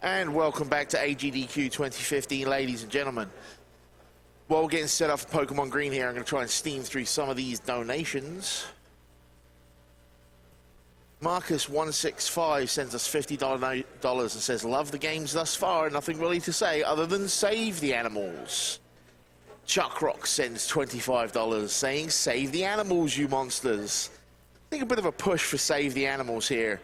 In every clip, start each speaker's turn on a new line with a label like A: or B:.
A: And welcome back to AGDQ 2015, ladies and gentlemen. While we're getting set up for Pokemon Green here, I'm going to try and steam through some of these donations. Marcus165 sends us $50 and says, love the games thus far, nothing really to say other than save the animals. Chuck Rock sends $25 saying, save the animals, you monsters. I think a bit of a push for save the animals here.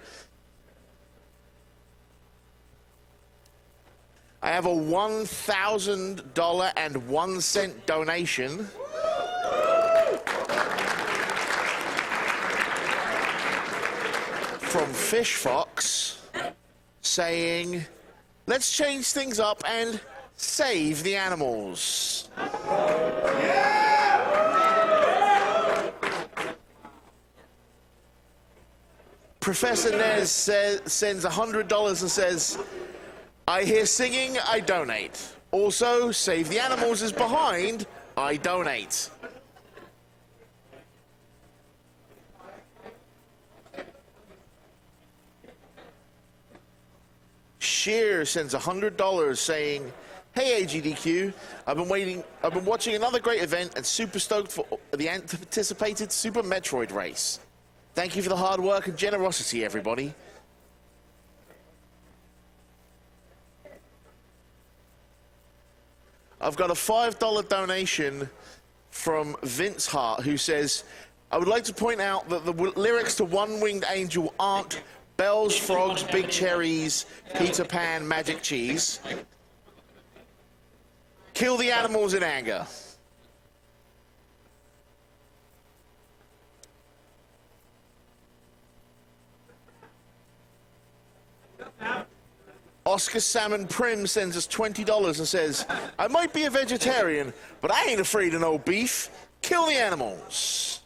A: I have a $1,000.01 donation from Fish Fox saying, let's change things up and save the animals. Professor Nez sends $100 and says, I hear singing, I donate. Also, Save the Animals is behind, I donate. Sheer sends $100 saying, hey AGDQ, I've been watching another great event and super stoked for the anticipated Super Metroid race. Thank you for the hard work and generosity, everybody. I've got a $5 donation from Vince Hart, who says, I would like to point out that the lyrics to One Winged Angel aren't bells, frogs, big cherries, Peter Pan, magic cheese. Kill the animals in anger. Oscar Salmon Prim sends us $20 and says, I might be a vegetarian, but I ain't afraid of no beef. Kill the animals.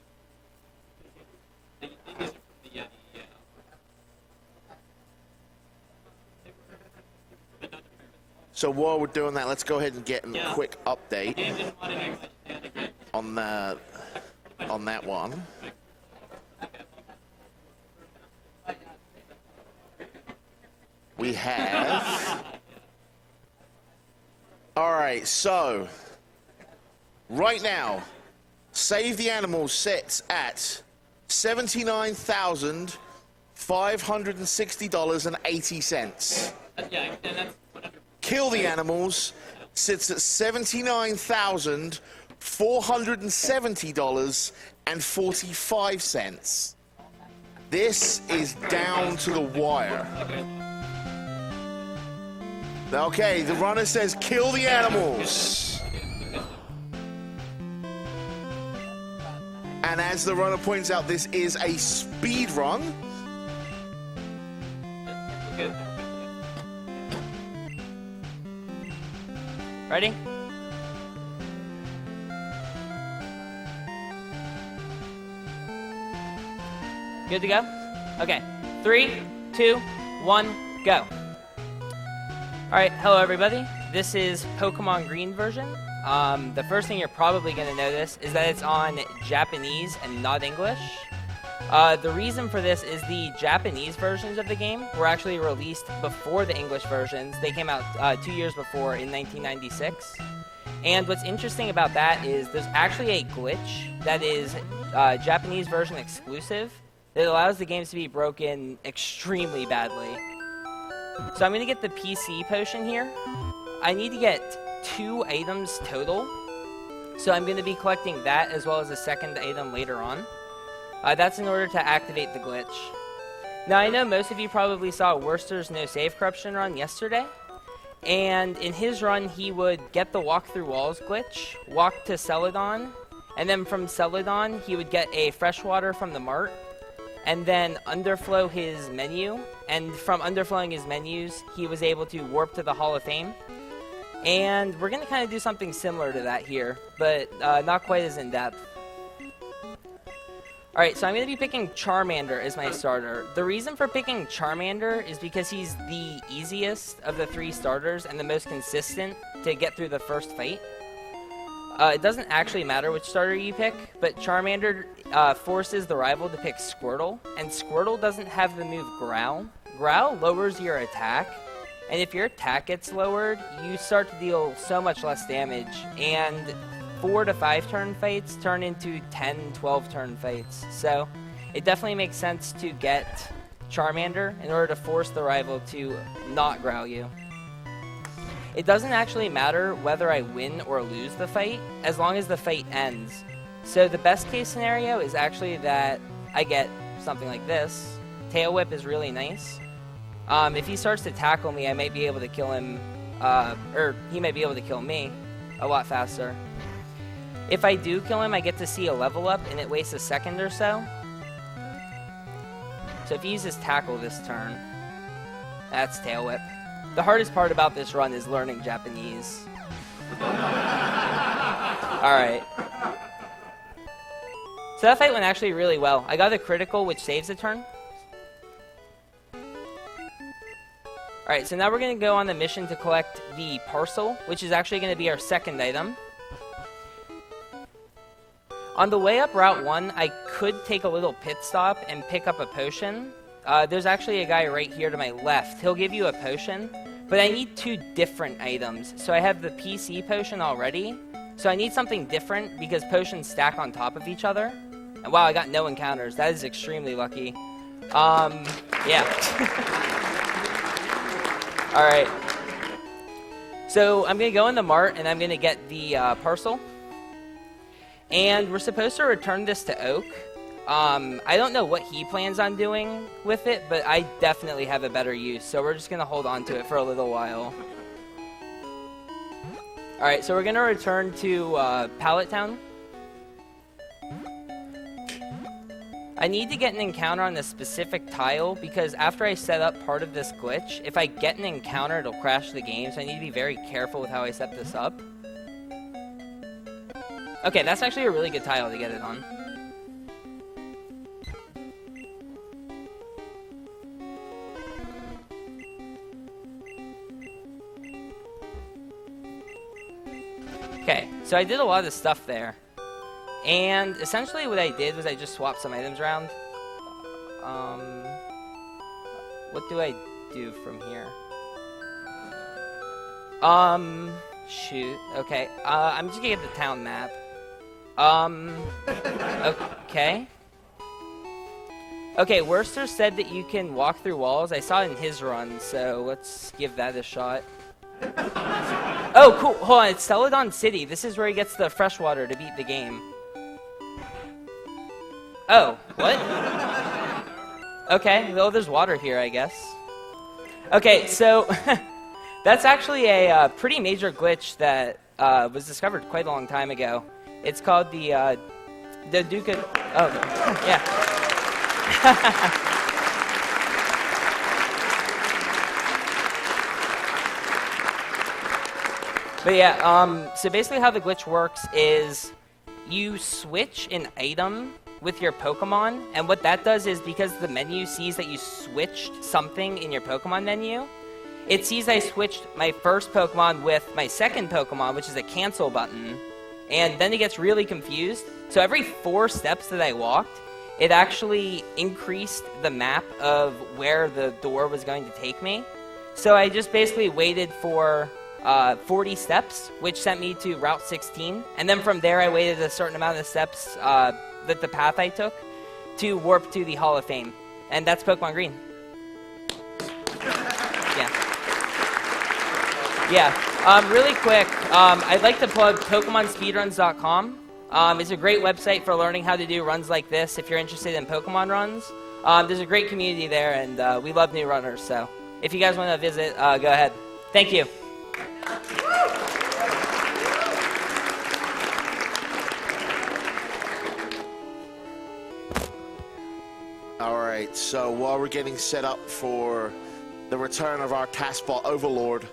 A: So while we're doing that, let's go ahead and get a quick update on that one. We have... Alright, so... Right now, Save the Animals sits at $79,560.80. Kill the Animals sits at $79,470.45. This is down to the wire. Okay, the runner says, kill the animals. And as the runner points out, this is a speed run.
B: Ready? Good to go? Okay. 3, 2, 1, go. Alright, hello everybody. This is Pokemon Green version. The first thing you're probably going to notice is that it's on Japanese and not English. The reason for this is the Japanese versions of the game were actually released before the English versions. They came out 2 years before in 1996. And what's interesting about that is there's actually a glitch that is Japanese version exclusive that allows the games to be broken extremely badly. So I'm going to get the PC potion here. I need to get 2 items total. So I'm going to be collecting that as well as a second item later on. That's in order to activate the glitch. Now I know most of you probably saw Worcester's No Save Corruption run yesterday. And in his run he would get the walk through walls glitch, walk to Celadon, and then from Celadon he would get a freshwater from the mart, and then underflow his menu, and from underflowing his menus, he was able to warp to the Hall of Fame. And we're going to kind of do something similar to that here, but not quite as in-depth. Alright, so I'm going to be picking Charmander as my starter. The reason for picking Charmander is because he's the easiest of the 3 starters and the most consistent to get through the first fight. It doesn't actually matter which starter you pick, but Charmander forces the rival to pick Squirtle, and Squirtle doesn't have the move Growl. Growl lowers your attack, And if your attack gets lowered, you start to deal so much less damage. And 4 to 5 turn fights turn into 10, 12 turn fights. So it definitely makes sense to get Charmander in order to force the rival to not growl you. It doesn't actually matter whether I win or lose the fight, as long as the fight ends. So the best case scenario is actually that I get something like this. Tail Whip is really nice. If he starts to tackle me, I might be able to kill him, or he might be able to kill me a lot faster. If I do kill him, I get to see a level up, and it wastes a second or so. So if he uses tackle this turn, that's Tail Whip. The hardest part about this run is learning Japanese. Alright. So that fight went actually really well. I got a critical, which saves a turn. Alright, so now we're going to go on the mission to collect the parcel, which is actually going to be our second item. On the way up Route 1, I could take a little pit stop and pick up a potion. There's actually a guy right here to my left. He'll give you a potion, but I need 2 different items. So I have the PC potion already, so I need something different because potions stack on top of each other. And wow, I got no encounters. That is extremely lucky. Yeah. Alright. So I'm going to go in the mart and I'm going to get the parcel. And we're supposed to return this to Oak. I don't know what he plans on doing with it, but I definitely have a better use. So we're just going to hold on to it for a little while. Alright, so we're going to return to Pallet Town. I need to get an encounter on this specific tile because after I set up part of this glitch, if I get an encounter, it'll crash the game. So I need to be very careful with how I set this up. Okay, that's actually a really good tile to get it on. Okay, so I did a lot of stuff there. And essentially what I did was I just swapped some items around. What do I do from here? Shoot. Okay, I'm just gonna get the town map. Okay. Okay, Worcester said that you can walk through walls. I saw it in his run, so let's give that a shot. Oh, cool. Hold on, it's Celadon City. This is where he gets the fresh water to beat the game. Oh, what? Okay, well, there's water here, I guess. Okay, so that's actually a pretty major glitch that was discovered quite a long time ago. It's called the Duke of... Oh, yeah. But yeah, so basically how the glitch works is you switch an item with your Pokemon, and what that does is because the menu sees that you switched something in your Pokemon menu, it sees I switched my first Pokemon with my second Pokemon, which is a cancel button, and then it gets really confused. So every 4 steps that I walked, it actually increased the map of where the door was going to take me. So I just basically waited for 40 steps, which sent me to Route 16, and then from there I waited a certain amount of steps that the path I took to warp to the Hall of Fame, and that's Pokemon Green. Yeah. Really quick, I'd like to plug PokemonSpeedruns.com. It's a great website for learning how to do runs like this if you're interested in Pokemon runs. There's a great community there, and we love new runners, so if you guys want to visit, go ahead. Thank you.
A: Alright, so while we're getting set up for the return of our Castbot Overlord,